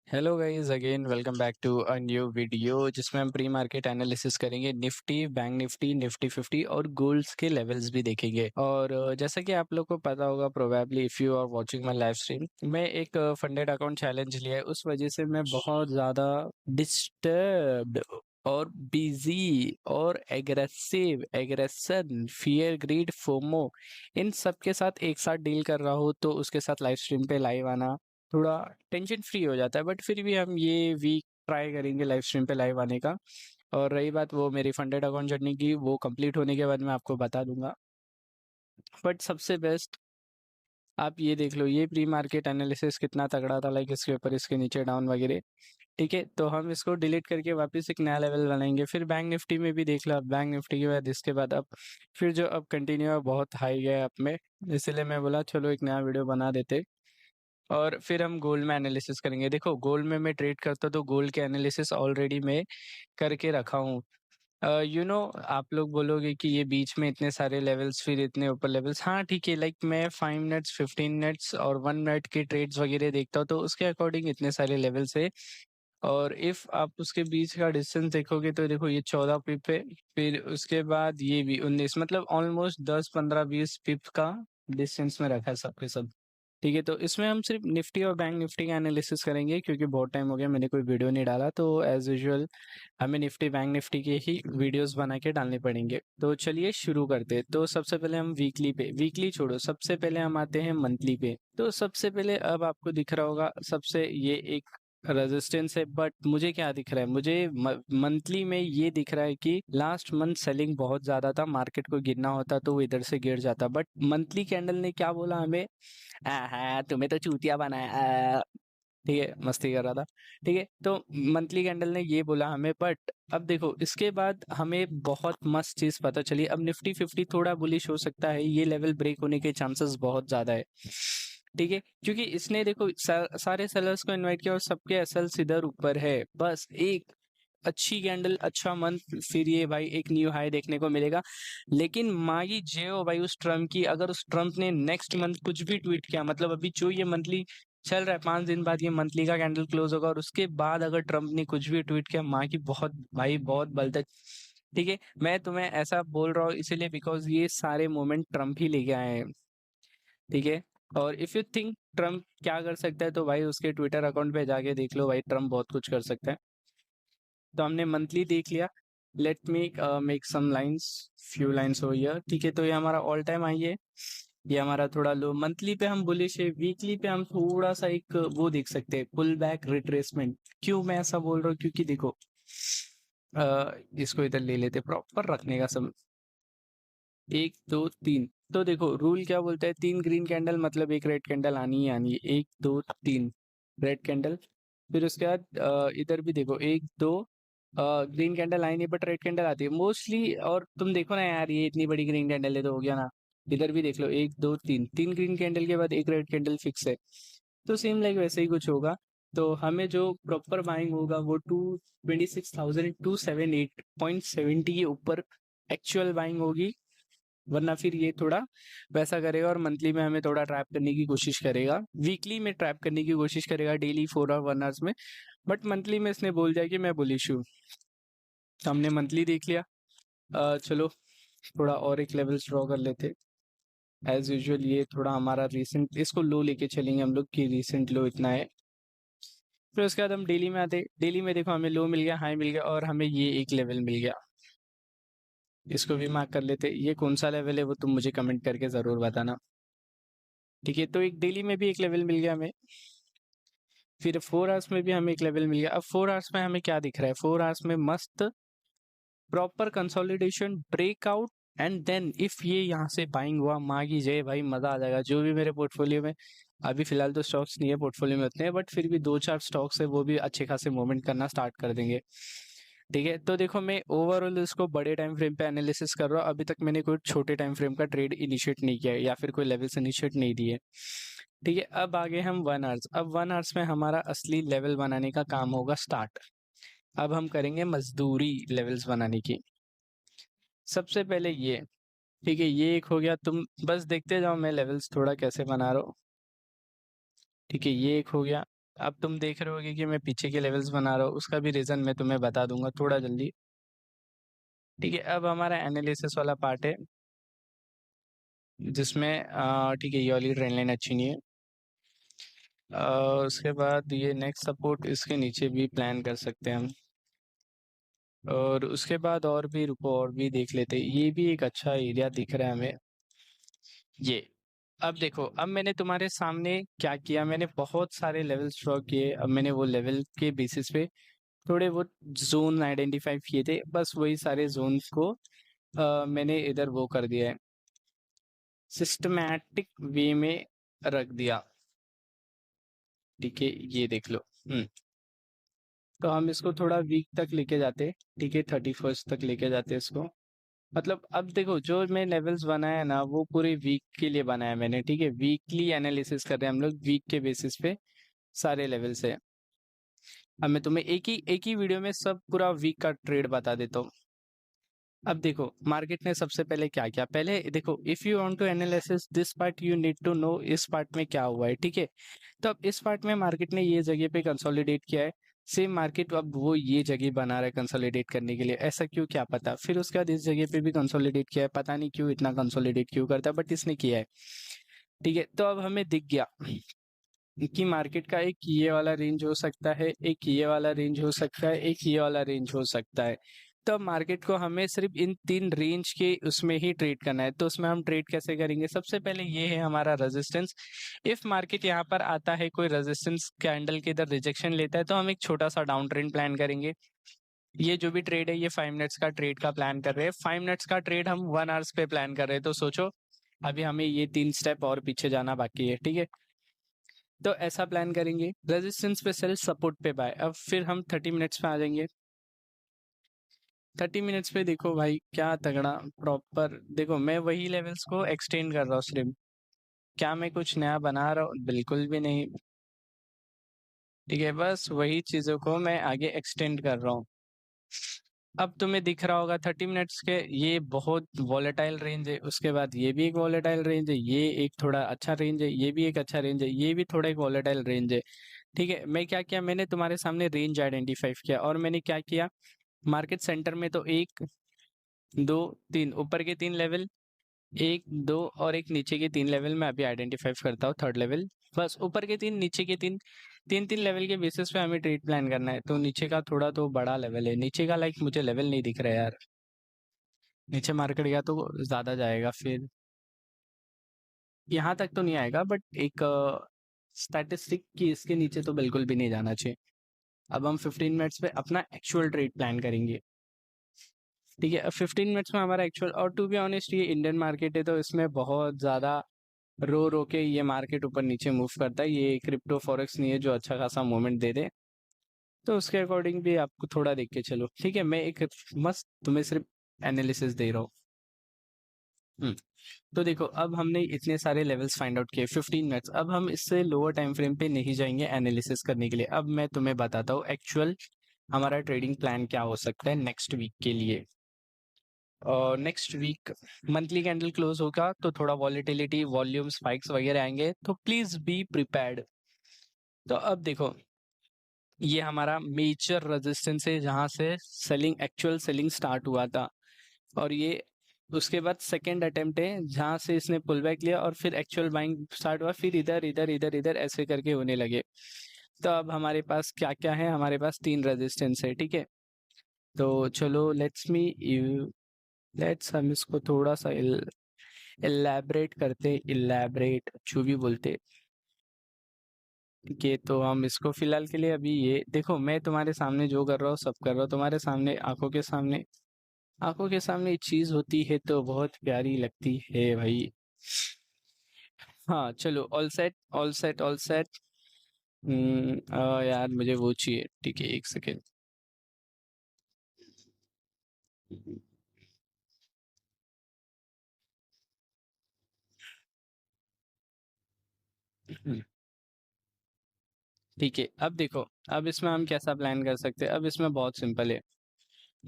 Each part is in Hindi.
Hello guys again welcome back to a new video जिसमें हम प्री मार्केट एनालिसिस करेंगे निफ्टी बैंक निफ्टी निफ्टी 50 और गोल्ड्स के लेवल्स भी देखेंगे। और जैसा कि आप लोग को पता होगा probably if you are watching my live stream, मैं एक फंडेड अकाउंट चैलेंज लिया है। उस वजह से मैं बहुत ज़्यादा डिस्टर्ब्ड और बिजी और aggressive aggression fear greed FOMO इन सब के साथ एक साथ डील कर रहा हूँ, तो उसके साथ लाइव स्ट्रीम पे लाइव आना थोड़ा टेंशन फ्री हो जाता है। बट फिर भी हम ये वीक ट्राई करेंगे लाइव स्ट्रीम पे लाइव आने का। और रही बात वो मेरी फंडेड अकाउंट जर्नी की, वो कंप्लीट होने के बाद मैं आपको बता दूंगा। बट सबसे बेस्ट आप ये देख लो, ये प्री मार्केट एनालिसिस कितना तगड़ा था, लाइक इसके ऊपर इसके नीचे डाउन वगैरह। ठीक है, तो हम इसको डिलीट करके वापस एक नया लेवल बनाएंगे। फिर बैंक निफ्टी में भी देख लो, अब बैंक निफ्टी के बाद इसके बाद अब फिर जो अब कंटिन्यू है बहुत हाई गया अब में, इसलिए मैं बोला चलो एक नया वीडियो बना देते। और फिर हम गोल्ड में एनालिसिस करेंगे। देखो गोल्ड में मैं ट्रेड करता हूँ तो गोल्ड के एनालिसिस ऑलरेडी मैं करके रखा हूँ। आप लोग बोलोगे कि ये बीच में इतने सारे लेवल्स फिर इतने ऊपर लेवल्स, हाँ ठीक है, लाइक मैं 5 मिनट्स 15 मिनट्स और 1 मिनट के ट्रेड्स वगैरह देखता हूँ, तो उसके अकॉर्डिंग इतने सारे लेवल्स है। और इफ आप उसके बीच का डिस्टेंस देखोगे तो देखो ये 14 पिप है, फिर उसके बाद ये भी 19, मतलब ऑलमोस्ट 10 15 20 पिप का डिस्टेंस में रखा है सबके सब। ठीक है, तो इसमें हम सिर्फ निफ्टी और बैंक निफ्टी का एनालिसिस करेंगे क्योंकि बहुत टाइम हो गया मैंने कोई वीडियो नहीं डाला, तो एज यूजुअल हमें निफ्टी बैंक निफ्टी के ही वीडियोस बना के डालने पड़ेंगे। तो चलिए शुरू करते हैं। तो सबसे पहले हम वीकली पे, वीकली छोड़ो, सबसे पहले हम आते हैं मंथली पे। तो सबसे पहले अब आपको दिख रहा होगा सबसे ये एक रेजिस्टेंस है, बट मुझे क्या दिख रहा है, मुझे मंथली में ये दिख रहा है कि लास्ट मंथ सेलिंग बहुत ज्यादा था, मार्केट को गिरना होता तो वो इधर से गिर जाता। बट मंथली कैंडल ने क्या बोला हमें, हाँ तुम्हें तो चूतिया बनाया। ठीक है, मस्ती कर रहा था। ठीक है, तो मंथली कैंडल ने ये बोला हमें, बट अब देखो इसके बाद हमें बहुत मस्त चीज पता चली। अब निफ्टी 50 थोड़ा बुलिश हो सकता है, ये लेवल ब्रेक होने के चांसेस बहुत ज्यादा है। ठीक है, क्योंकि इसने देखो सारे सेलर्स को इनवाइट किया और सबके एसएल्स इधर ऊपर है, बस एक अच्छी कैंडल अच्छा मंथ फिर ये भाई एक न्यू हाई देखने को मिलेगा। लेकिन मागी जेओ भाई उस ट्रम्प की, अगर उस ट्रम्प ने नेक्स्ट मंथ कुछ भी ट्वीट किया, मतलब अभी जो ये मंथली चल रहा है 5 दिन बाद ये मंथली का कैंडल क्लोज होगा, और उसके बाद अगर ट्रम्प ने कुछ भी ट्वीट किया, माँ की बहुत भाई बहुत बलता। ठीक है, मैं तुम्हें ऐसा बोल रहा हूँ इसीलिए बिकॉज ये सारे मोमेंट ट्रम्प ही लेके आए हैं। ठीक है, और इफ यू थिंक ट्रम्प क्या कर सकता है तो भाई उसके ट्विटर अकाउंट पे जाके देख लो, भाई ट्रम्प बहुत कुछ कर सकता है। तो हमने मंथली देख लिया। Let me make some lines, few lines हो गया। ठीक है, तो ये हमारा ऑल टाइम हाई है, ये हमारा थोड़ा लो। मंथली पे हम बुलिश है, वीकली पे हम थोड़ा सा एक वो देख सकते हैं, पुल बैक रिट्रेसमेंट। क्यों मैं ऐसा बोल रहा हूँ, क्योंकि देखो इसको इधर ले लेते प्रॉपर रखने का समय, 1 2 3। तो देखो रूल क्या बोलता है, 3 ग्रीन कैंडल मतलब एक रेड कैंडल आनी ही आनी है, 1 2 3 रेड कैंडल। फिर उसके बाद इधर भी देखो 1 2 ग्रीन कैंडल आई नहीं, बट रेड कैंडल आती है मोस्टली। और तुम देखो ना यार, ये इतनी बड़ी ग्रीन कैंडल है तो हो गया ना। इधर भी देख लो 1 2 3, 3 ग्रीन कैंडल के बाद एक रेड कैंडल फिक्स है। तो सेम लाइक वैसे ही कुछ होगा। तो हमें जो प्रॉपर बाइंग होगा वो 226,278.70 के ऊपर एक्चुअल बाइंग होगी, वरना फिर ये थोड़ा वैसा करेगा। और मंथली में हमें थोड़ा ट्रैप करने की कोशिश करेगा, वीकली में ट्रैप करने की कोशिश करेगा, डेली 4 और 1 आवर्स में। बट मंथली में इसने बोल दिया कि मैं बुलिश हूँ। तो हमने मंथली देख लिया। चलो थोड़ा और एक लेवल ड्रॉ कर लेते। एज यूजुअल ये थोड़ा हमारा रीसेंट, इसको लो लेके चलेंगे हम लोग कि रीसेंट लो इतना है। फिर उसके बाद हम डेली में आते, डेली में देखो हमें लो मिल गया, हाई मिल गया, और हमें ये एक लेवल मिल गया। इसको भी मार्क कर लेते। ये कौन सा लेवल है वो तुम मुझे कमेंट करके ज़रूर बताना। ठीक है, तो एक डेली में भी एक लेवल मिल गया हमें, फिर 4 आवर्स में भी हमें एक लेवल मिल गया। अब 4 आवर्स में हमें क्या दिख रहा है, 4 आवर्स में मस्त proper consolidation breakout. And then if ये यहाँ से बाइंग हुआ, माँ की जय भाई, मजा आ जाएगा। जो भी मेरे पोर्टफोलियो में अभी फिलहाल तो स्टॉक्स नहीं है पोर्टफोलियो में उतने, बट फिर भी 2 4 स्टॉक्स है, वो भी अच्छे खासे मूवमेंट करना स्टार्ट कर देंगे। ठीक है, तो देखो मैं ओवरऑल इसको बड़े टाइम फ्रेम पे एनालिसिस कर रहा हूँ, अभी तक मैंने कोई छोटे टाइम फ्रेम का ट्रेड इनिशिएट नहीं किया है या फिर कोई लेवल्स इनिशिएट नहीं दिए। ठीक है, अब आगे हम 1 आवर्स। अब 1 आवर्स में हमारा असली लेवल बनाने का काम होगा स्टार्ट। अब हम करेंगे मजदूरी लेवल्स बनाने की। सबसे पहले ये, ठीक है, ये एक हो गया। तुम बस देखते जाओ मैं लेवल्स थोड़ा कैसे बना रहा हूँ। ठीक है, ये एक हो गया। अब तुम देख रहे होगे कि मैं पीछे के लेवल्स बना रहा हूँ, उसका भी रीज़न मैं तुम्हें बता दूँगा थोड़ा जल्दी। ठीक है, अब हमारा एनालिसिस वाला पार्ट है, जिसमें ठीक है, ये वाली ट्रेन लाइन अच्छी नहीं है। उसके बाद ये नेक्स्ट सपोर्ट इसके नीचे भी प्लान कर सकते हैं हम। और उसके बाद और भी रुको, और भी देख लेते हैं। ये भी एक अच्छा एरिया दिख रहा है हमें, ये। अब देखो, अब मैंने तुम्हारे सामने क्या किया, मैंने बहुत सारे लेवल्स ड्रॉ किए। अब मैंने वो लेवल के बेसिस पे थोड़े वो जोन आइडेंटिफाई किए थे, बस वही सारे जोन्स को मैंने इधर वो कर दिया है, सिस्टमैटिक वे में रख दिया। ठीक है, ये देख लो। तो हम इसको थोड़ा वीक तक लेके जाते। ठीक है, 31st तक लेके जाते इसको। मतलब अब देखो, जो मैं लेवल्स बनाया ना वो पूरे वीक के लिए बनाया मैंने। ठीक है, वीकली एनालिसिस कर रहे हैं हम लोग, वीक के बेसिस पे सारे लेवल्स है। अब मैं तुम्हें एक ही वीडियो में सब पूरा वीक का ट्रेड बता देता हूँ। अब देखो, मार्केट ने सबसे पहले क्या किया, पहले देखो, if you want to analysis this part you need to know इस पार्ट में क्या हुआ है। ठीक है, तो अब इस पार्ट में मार्केट ने ये जगह पे कंसोलिडेट किया है। सेम मार्केट अब वो ये जगह बना रहा है कंसोलिडेट करने के लिए, ऐसा क्यों, क्या पता। फिर उसके बाद इस जगह पे भी कंसोलिडेट किया है, पता नहीं क्यों इतना कंसोलिडेट क्यों करता है, बट इसने किया है। ठीक है, तो अब हमें दिख गया कि मार्केट का एक ये वाला रेंज हो सकता है, एक ये वाला रेंज हो सकता है, एक ये वाला रेंज हो सकता है। तो अब मार्केट को हमें सिर्फ इन 3 रेंज के उसमें ही ट्रेड करना है। तो उसमें हम ट्रेड कैसे करेंगे, सबसे पहले ये है हमारा रेजिस्टेंस। इफ मार्केट यहाँ पर आता है, कोई रेजिस्टेंस कैंडल के इधर रिजेक्शन लेता है, तो हम एक छोटा सा डाउन ट्रेंड प्लान करेंगे। ये जो भी ट्रेड है, ये 5 मिनट्स का ट्रेड का प्लान कर रहे हैं। 5 मिनट्स का ट्रेड हम 1 आवर्स पे प्लान कर रहे हैं। तो सोचो, अभी हमें ये 3 स्टेप और पीछे जाना बाकी है। ठीक है, तो ऐसा प्लान करेंगे, रेजिस्टेंस पे सेल, सपोर्ट पे बाय। अब फिर हम 30 मिनट्स पे आ जाएंगे। 30 मिनट्स पे देखो भाई, क्या तगड़ा प्रॉपर देखो, मैं वही लेवल्स को एक्सटेंड कर रहा हूँ सिर्फ। क्या मैं कुछ नया बना रहा हूँ, बिल्कुल भी नहीं। ठीक है, बस वही चीजों को मैं आगे एक्सटेंड कर रहा हूँ। अब तुम्हें दिख रहा होगा 30 मिनट्स के, ये बहुत वॉलेटाइल रेंज है। उसके बाद ये भी एक वॉलेटाइल रेंज है, ये एक थोड़ा अच्छा रेंज है, ये भी एक अच्छा रेंज है, ये भी थोड़ा एक वॉलेटाइल रेंज है। ठीक है, मैं क्या किया, मैंने तुम्हारे सामने रेंज आइडेंटिफाई किया, और मैंने क्या किया, मार्केट सेंटर में तो 1 2 3 ऊपर के 3 लेवल, 1 2 और एक नीचे के 3 लेवल मैं अभी आइडेंटिफाई करता हूँ, थर्ड लेवल। बस ऊपर के 3, नीचे के 3, 3 लेवल के बेसिस पे हमें ट्रेड प्लान करना है। तो नीचे का थोड़ा तो बड़ा लेवल है, नीचे का लाइक मुझे लेवल नहीं दिख रहा है यार। नीचे मार्केट गया तो ज्यादा जाएगा, फिर यहाँ तक तो नहीं आएगा, बट एक स्टैटिस्टिक की इसके नीचे तो बिल्कुल भी नहीं जाना चाहिए। अब हम 15 मिनट्स पे अपना एक्चुअल ट्रेड प्लान करेंगे। ठीक है, अब 15 मिनट्स में हमारा एक्चुअल, और टू बी ऑनेस्ट ये इंडियन मार्केट है, तो इसमें बहुत ज़्यादा रो रो के ये मार्केट ऊपर नीचे मूव करता है। ये क्रिप्टो फॉरेक्स नहीं है जो अच्छा खासा मूवमेंट दे दे। तो उसके अकॉर्डिंग भी आपको थोड़ा देख के चलो। ठीक है, मैं एक मस्त तुम्हें सिर्फ एनालिसिस दे रहा हूँ। हम्म, तो देखो, अब हमने इतने सारे लेवल्स फाइंड आउट किए, 15 मिनट्स। अब हम इससे लोअर टाइम फ्रेम पे नहीं जाएंगे एनालिसिस करने के लिए। अब मैं तुम्हें बताता हूँ एक्चुअल हमारा ट्रेडिंग प्लान क्या हो सकता है नेक्स्ट वीक के लिए। और next week monthly candle close होगा, तो थोड़ा वॉलेटिलिटी, वॉल्यूम स्पाइक्स वगैरह आएंगे, तो प्लीज बी प्रिपेयर्ड। तो अब देखो, ये हमारा मेजर रेजिस्टेंस है जहां से सेलिंग, एक्चुअल सेलिंग स्टार्ट हुआ था। और ये उसके बाद सेकेंड अटेम्प्ट है जहां से इसने पुल बैक लिया, और फिर एक्चुअल बाइंग स्टार्ट हुआ, फिर इधर इधर इधर इधर ऐसे करके होने लगे। तो अब हमारे पास क्या क्या है, हमारे पास 3 रेजिस्टेंस है। ठीक है, तो चलो लेट्स हम इसको थोड़ा सा इलैबरेट करते, इलैबरेट जो भी बोलते। ठीक है, तो हम इसको फिलहाल के लिए अभी ये देखो, मैं तुम्हारे सामने जो कर रहा हूँ सब कर रहा हूँ तुम्हारे सामने, आंखों के सामने। आंखों के सामने एक चीज होती है तो बहुत प्यारी लगती है भाई। हाँ चलो, all set all set all set. यार मुझे वो चाहिए। ठीक है, एक सेकेंड। ठीक है, अब देखो, अब इसमें हम कैसा प्लान कर सकते हैं। अब इसमें बहुत सिंपल है।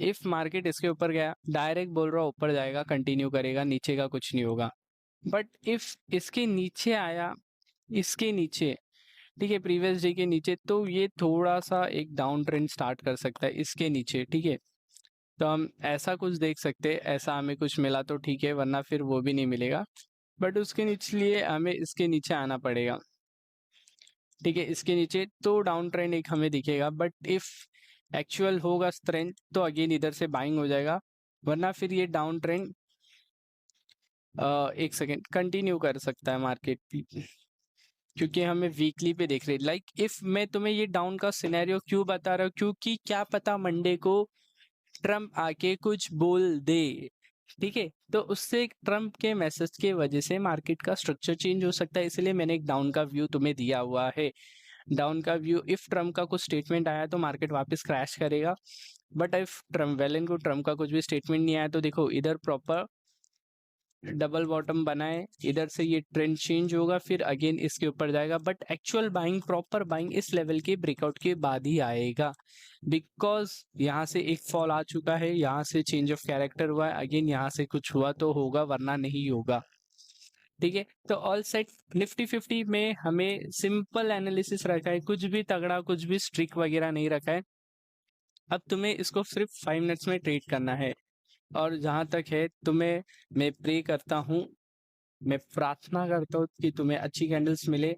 इफ मार्केट इसके ऊपर गया, डायरेक्ट बोल रहा हूँ ऊपर जाएगा, कंटिन्यू करेगा, नीचे का कुछ नहीं होगा। बट इफ इसके नीचे आया, इसके नीचे ठीक है, प्रीवियस डे के नीचे, तो ये थोड़ा सा एक डाउन ट्रेंड स्टार्ट कर सकता है इसके नीचे। ठीक है, तो हम ऐसा कुछ देख सकते हैं, ऐसा हमें कुछ मिला तो ठीक है, वरना फिर वो भी नहीं मिलेगा। बट उसके नीचे लिए हमें इसके नीचे आना पड़ेगा। ठीक है, इसके नीचे तो डाउन ट्रेंड एक हमें दिखेगा, बट इफ एक्चुअल होगा स्ट्रेंथ तो अगेन इधर से बाइंग हो जाएगा, वरना फिर ये डाउन ट्रेंड एक सेकेंड कंटिन्यू कर सकता है मार्केट, क्योंकि हमें वीकली पे देख रहे हैं। लाइक इफ मैं तुम्हें ये डाउन का सिनेरियो क्यों बता रहा हूँ, क्योंकि क्या पता मंडे को ट्रम्प आके कुछ बोल दे। ठीक है, तो उससे ट्रम्प के मैसेज के वजह से मार्केट का स्ट्रक्चर चेंज हो सकता है, इसलिए मैंने एक डाउन का व्यू तुम्हें दिया हुआ है। डाउन का व्यू, इफ ट्रम्प का कुछ स्टेटमेंट आया तो मार्केट वापस क्रैश करेगा, but if Trump well and good, Trump का कुछ भी स्टेटमेंट नहीं आया तो देखो इधर प्रॉपर डबल बॉटम बनाए, इधर से ये ट्रेंड चेंज होगा, फिर अगेन इसके ऊपर जाएगा, but actual buying, proper buying इस लेवल के ब्रेकआउट के बाद ही आएगा, बिकॉज यहाँ से एक फॉल आ चुका है, यहाँ से चेंज ऑफ कैरेक्टर हुआ है, अगेन यहाँ से कुछ हुआ तो होगा, वरना नहीं होगा। ठीक है, तो ऑल सेट। निफ्टी 50 में हमें सिंपल एनालिसिस रखा है, कुछ भी तगड़ा, कुछ भी स्ट्रिक वगैरह नहीं रखा है। अब तुम्हें इसको सिर्फ 5 मिनट्स में ट्रेड करना है, और जहां तक है तुम्हें, मैं प्रे करता हूँ, मैं प्रार्थना करता हूँ कि तुम्हें अच्छी कैंडल्स मिले,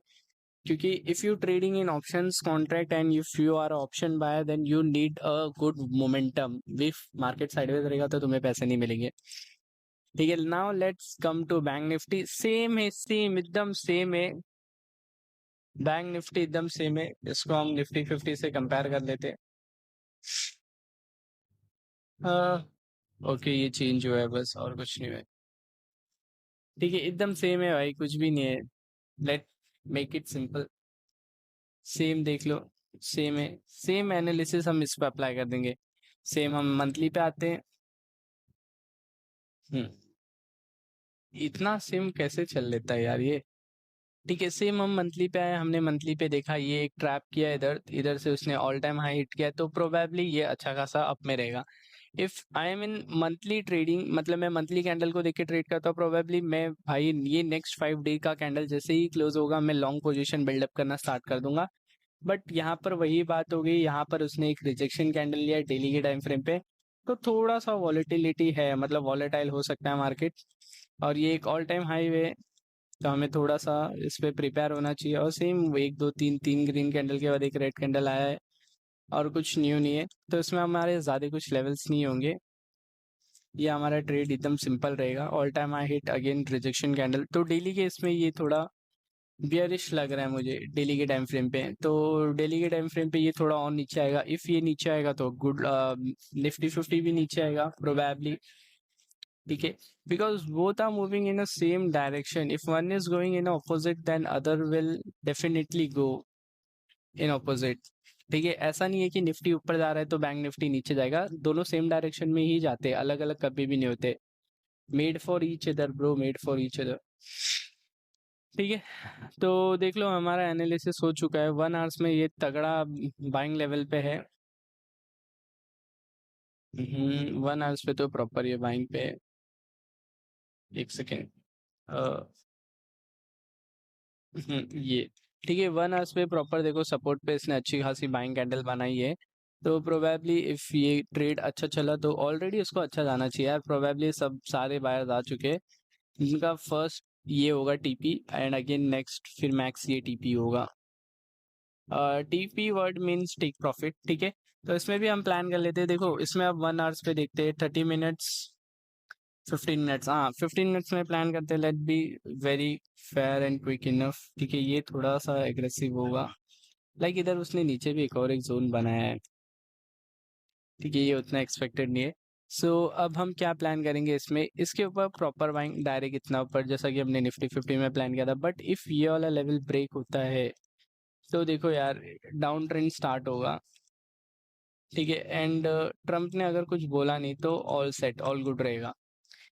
क्योंकि if you trading in options contract and if you are option buyer, then you need a good momentum. If market sideways रहेगा तो तुम्हें पैसे नहीं मिलेंगे। ठीक है, now let's come to bank Nifty. Same है, सेम एकदम सेम है, बैंक निफ्टी एकदम सेम है। इसको हम निफ्टी 50 से कंपेयर कर लेते हैं। ओके, ये चेंज हुआ है बस, और कुछ नहीं हुआ है। ठीक है, एकदम सेम है भाई, कुछ भी नहीं है। Let make it simple, same देख लो, सेम है। सेम एनालिसिस हम इस पर अप्लाई कर देंगे। सेम हम मंथली पे आते हैं। हम्म, इतना सेम कैसे चल लेता है यार ये। ठीक है, सेम हम मंथली पे आए, हमने मंथली पे देखा ये एक ट्रैप किया, इधर इधर से उसने ऑल टाइम हाई हिट किया, तो प्रोबेबली ये अच्छा खासा अप में रहेगा। If I am in monthly trading, मतलब मैं मंथली कैंडल को देख के ट्रेड करता हूँ, प्रोबेबली मैं भाई ये नेक्स्ट 5 डे का कैंडल जैसे ही क्लोज होगा, मैं लॉन्ग पोजीशन बिल्डअप करना स्टार्ट कर दूंगा। बट यहाँ पर वही बात हो गई, यहाँ पर उसने एक रिजेक्शन कैंडल लिया है डेली के टाइम फ्रेम पे, तो थोड़ा सा वॉलेटिलिटी है, मतलब वॉलेटाइल हो सकता है मार्केट, और ये एक ऑल टाइम हाई है, तो हमें थोड़ा सा इस पे प्रिपेयर होना चाहिए। और सेम एक दो तीन, तीन ग्रीन कैंडल के बाद एक रेड कैंडल आया है, और कुछ न्यू नहीं है, तो इसमें हमारे ज़्यादा कुछ लेवल्स नहीं होंगे। ये हमारा ट्रेड एकदम सिंपल रहेगा, all time I hit, again rejection candle. तो डेली के इसमें ये थोड़ा बियरिश लग रहा है मुझे डेली के टाइम फ्रेम पे, तो डेली के टाइम फ्रेम पे ये थोड़ा और नीचे आएगा। इफ ये नीचे आएगा तो गुड, निफ्टी 50 भी नीचे आएगा प्रोबेबली। ठीक है, because both are moving in a same direction, if one is going in opposite then other will definitely go in opposite. ठीक है, ऐसा नहीं है कि निफ्टी ऊपर जा रहा है तो बैंक निफ्टी नीचे जाएगा, दोनों सेम डायरेक्शन में ही जाते हैं, अलग अलग कभी भी नहीं होते। Made for each other bro, made for each other. ठीक है, तो देख लो हमारा एनालिसिस हो चुका है, 1 आवर्स में ये तगड़ा बाइंग लेवल पे है। 1 आवर्स पे तो प्रॉपर ये बाइंग पे है। एक सेकेंड, ये ठीक है, 1 आवर्स पे प्रॉपर देखो, सपोर्ट पे इसने अच्छी खासी बाइंग कैंडल बनाई है, तो प्रोबेबली इफ ये ट्रेड अच्छा चला तो ऑलरेडी उसको अच्छा जाना चाहिए यार। प्रोबेबली सब सारे बायर्स आ चुके हैं, इनका फर्स्ट ये होगा टीपी, एंड अगेन नेक्स्ट फिर मैक्स ये टीपी होगा। TP word means take profit. ठीक है, तो इसमें भी हम प्लान कर लेते हैं। देखो इसमें अब 1 आवर्स पे देखते हैं, 30 मिनट्स, 15 मिनट्स, हाँ 15 मिनट्स में प्लान करते हैं। Let be very fair and quick enough. ठीक है, ये थोड़ा सा एग्रेसिव होगा, लाइक इधर उसने नीचे भी एक और एक जोन बनाया है। ठीक है, ये उतना एक्सपेक्टेड नहीं है। सो अब हम क्या प्लान करेंगे इसमें, इसके ऊपर प्रॉपर बाइंग डायरेक्ट इतना ऊपर, जैसा कि हमने निफ्टी 50 में प्लान किया था। बट इफ ये वाला लेवल ब्रेक होता है तो देखो यार, डाउन ट्रेंड स्टार्ट होगा। ठीक है, एंड ट्रम्प ने अगर कुछ बोला नहीं तो ऑल सेट, ऑल गुड रहेगा।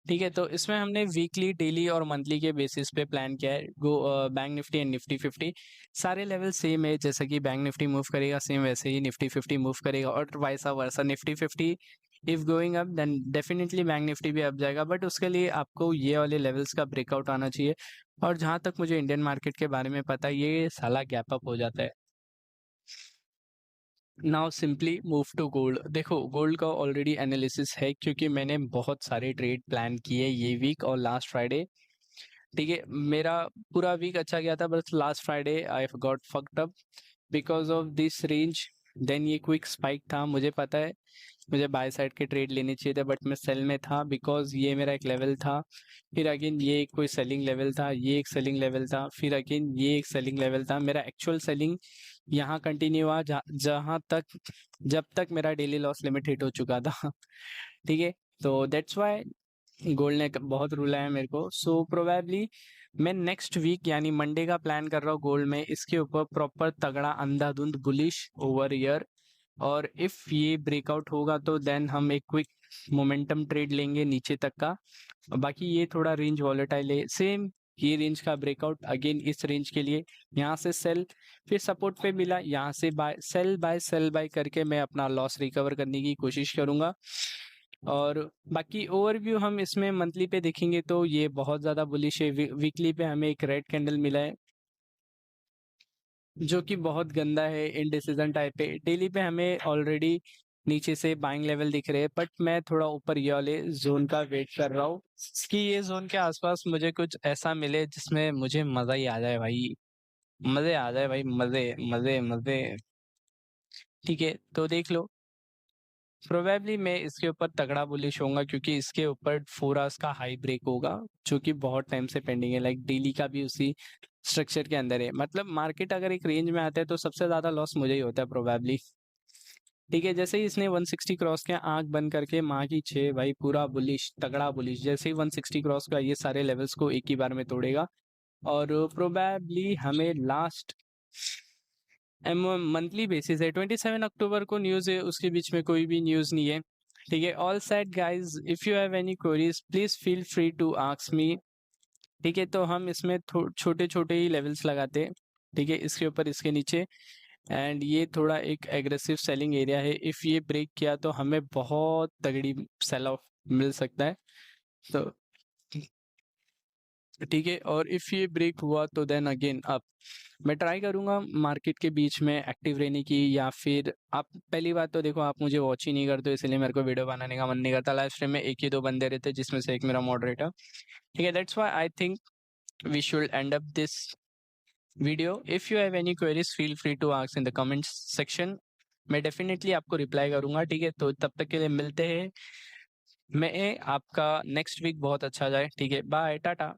ठीक है, तो इसमें हमने वीकली, डेली और मंथली के बेसिस पे प्लान किया है। Go bank Nifty and Nifty 50 सारे लेवल सेम है, जैसा कि बैंक निफ्टी मूव करेगा सेम वैसे ही निफ्टी 50 मूव करेगा, और vice versa Nifty 50 if going up then definitely bank Nifty भी अप जाएगा, बट उसके लिए आपको ये वाले लेवल्स का ब्रेकआउट आना चाहिए। और जहां तक मुझे इंडियन मार्केट के बारे में पता है, ये साला गैप अप हो जाता है। Now simply move to gold. देखो गोल्ड का ऑलरेडी एनालिसिस है, क्योंकि मैंने बहुत सारे ट्रेड प्लान किए ये वीक और लास्ट फ्राइडे। ठीक है, मेरा पूरा वीक अच्छा गया था, बस last Friday I got fucked up because of this range. Then ये क्विक स्पाइक था, मुझे पता है मुझे बाय साइड के ट्रेड लेने चाहिए थे, बट मैं सेल में था बिकॉज ये मेरा एक लेवल था। फिर अगेन ये एक कोई सेलिंग लेवल था, ये एक सेलिंग लेवल था, फिर अगेन ये एक सेलिंग लेवल था। मेरा एक्चुअल सेलिंग यहाँ कंटिन्यू हुआ जहाँ तक, जब तक मेरा डेली लॉस लिमिट हिट हो चुका था। ठीक है, तो दैट्स वाई गोल्ड ने बहुत रुला है मेरे को। सो प्रोबेबली मैं नेक्स्ट वीक यानी मंडे का प्लान कर रहा हूँ गोल्ड में, इसके ऊपर प्रॉपर तगड़ा अंधाधुंध बुलिश ओवर ईयर। और इफ ये ब्रेकआउट होगा तो देन हम एक क्विक मोमेंटम ट्रेड लेंगे नीचे तक का। बाकी ये थोड़ा रेंज वॉलेटाइल है, सेम ये रेंज का ब्रेकआउट अगेन इस रेंज के लिए, यहाँ से सेल, फिर सपोर्ट पे मिला, यहाँ से बाय सेल बाय करके मैं अपना लॉस रिकवर करने की कोशिश करूंगा। और बाकी ओवरव्यू हम इसमें मंथली पे देखेंगे तो ये बहुत ज़्यादा बुलिश है। वीकली पे हमें एक रेड कैंडल मिला है जो कि बहुत गंदा है, इनडिसीजन टाइप पे। डेली पे हमें ऑलरेडी नीचे से बाइंग लेवल दिख रहे हैं, बट मैं थोड़ा ऊपर ये वाले जोन का वेट कर रहा हूँ कि ये जोन के आसपास मुझे कुछ ऐसा मिले जिसमें मुझे मज़ा ही आ जाए भाई, मज़े आ जाए भाई, मज़े मज़े मज़े। ठीक है, तो देख लो प्रोबेबली मैं इसके ऊपर तगड़ा बुलिश होऊंगा, क्योंकि इसके ऊपर 4 आवर्स का हाई ब्रेक होगा जो कि बहुत टाइम से पेंडिंग है। लाइक डेली का भी उसी स्ट्रक्चर के अंदर है। मतलब मार्केट अगर एक रेंज में आता है तो सबसे ज्यादा लॉस मुझे ही होता है प्रोबेबली। ठीक है, जैसे ही इसने 160 क्रॉस किया, आंख बंद करके माँ की 6 भाई, पूरा बुलिश तगड़ा बुलिश। जैसे ही 160 क्रॉस का ये सारे लेवल्स को एक ही बार में तोड़ेगा। और प्रोबेबली हमें लास्ट मंथली बेसिस है, 27 अक्टूबर को न्यूज़ है, उसके बीच में कोई भी न्यूज़ नहीं है। ठीक है, all set guys, if you have any queries please feel free to ask me. ठीक है, तो हम इसमें छोटे छोटे ही लेवल्स लगाते हैं। ठीक है, इसके ऊपर इसके नीचे, एंड ये थोड़ा एक एग्रेसिव सेलिंग एरिया है। इफ ये ब्रेक किया तो हमें बहुत तगड़ी सेल ऑफ मिल सकता है। तो ठीक है, और इफ ये ब्रेक हुआ तो देन अगेन अप। मैं ट्राई करूंगा मार्केट के बीच में एक्टिव रहने की, या फिर आप पहली बात तो देखो आप मुझे वॉच ही नहीं करते, इसलिए मेरे को वीडियो बनाने का मन नहीं करता। लाइव स्ट्रीम में एक ही दो बंदे रहते जिसमें से एक मेरा मॉडरेटर। ठीक है, that's why I think we should end up this video. If you have any queries feel free to ask in the comments section, मैं डेफिनेटली आपको रिप्लाई करूंगा। ठीक है, तो तब तक के लिए मिलते हैं। मैं आपका नेक्स्ट वीक बहुत अच्छा जाए। ठीक है, बाय टाटा।